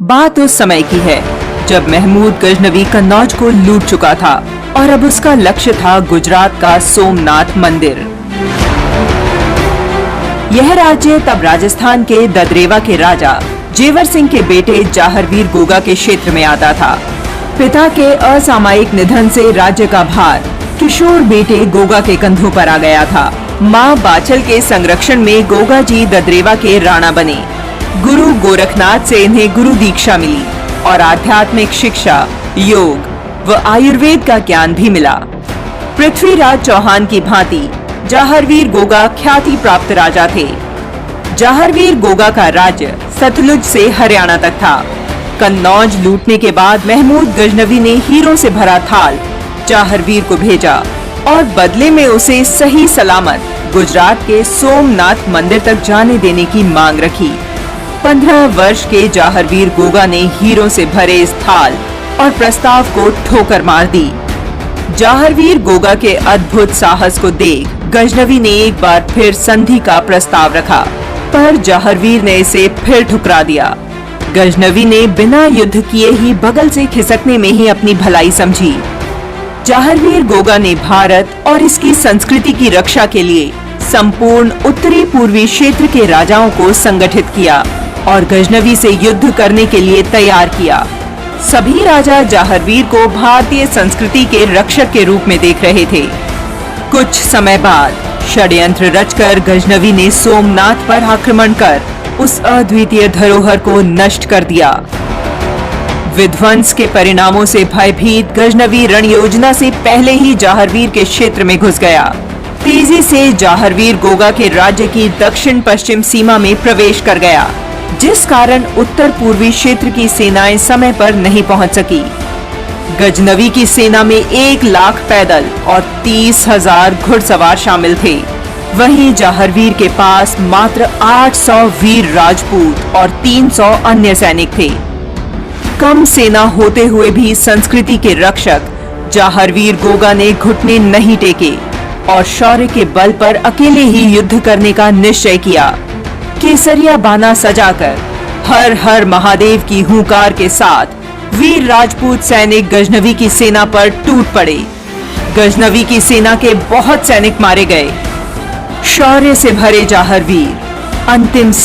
बात उस समय की है जब महमूद गजनवी कन्नौज को लूट चुका था और अब उसका लक्ष्य था गुजरात का सोमनाथ मंदिर। यह राज्य तब राजस्थान के ददरेवा के राजा जेवर सिंह के बेटे जाहरवीर गोगा के क्षेत्र में आता था। पिता के असामयिक निधन से राज्य का भार किशोर बेटे गोगा के कंधों पर आ गया था। मां बाचल के संरक्षण में गोगा जी ददरेवा के राणा बने। गुरु गोरखनाथ से इन्हें गुरु दीक्षा मिली और आध्यात्मिक शिक्षा, योग व आयुर्वेद का ज्ञान भी मिला। पृथ्वीराज चौहान की भांति जाहरवीर गोगा ख्याति प्राप्त राजा थे। जाहरवीर गोगा का राज्य सतलुज से हरियाणा तक था। कन्नौज लूटने के बाद महमूद गजनवी ने हीरों से भरा थाल जाहरवीर को भेजा और बदले में उसे सही सलामत गुजरात के सोमनाथ मंदिर तक जाने देने की मांग रखी। 15 वर्ष के जाहरवीर गोगा ने हीरों से भरे इस थाल और प्रस्ताव को ठोकर मार दी। जाहरवीर गोगा के अद्भुत साहस को देख गजनवी ने एक बार फिर संधि का प्रस्ताव रखा, पर जाहरवीर ने इसे फिर ठुकरा दिया। गजनवी ने बिना युद्ध किए ही बगल से खिसकने में ही अपनी भलाई समझी। जाहरवीर गोगा ने भारत और इसकी संस्कृति की रक्षा के लिए संपूर्ण उत्तरी पूर्वी क्षेत्र के राजाओं को संगठित किया और गजनवी से युद्ध करने के लिए तैयार किया। सभी राजा जाहरवीर को भारतीय संस्कृति के रक्षक के रूप में देख रहे थे। कुछ समय बाद षड्यंत्र रचकर गजनवी ने सोमनाथ पर आक्रमण कर उस अद्वितीय धरोहर को नष्ट कर दिया। विध्वंस के परिणामों से भयभीत गजनवी रण योजना से पहले ही जाहरवीर के क्षेत्र में घुस गया। तेजी से जाहरवीर गोगा के राज्य की दक्षिण पश्चिम सीमा में प्रवेश कर गया, जिस कारण उत्तर पूर्वी क्षेत्र की सेनाएं समय पर नहीं पहुंच सकी। गजनवी की सेना में 1 लाख पैदल और 30,000 घुड़सवार शामिल थे। वहीं जाहरवीर के पास मात्र 800 वीर राजपूत और 300 अन्य सैनिक थे। कम सेना होते हुए भी संस्कृति के रक्षक जाहरवीर गोगा ने घुटने नहीं टेके और शौर्य के बल पर अकेले ही युद्ध करने का निश्चय किया। केसरिया बाना सजाकर हर हर महादेव की हुंकार के साथ वीर राजपूत सैनिक गजनवी की सेना पर टूट पड़े। गजनवी की सेना के बहुत सैनिक मारे गए। शौर्य से भरे जाहरवीर अंतिम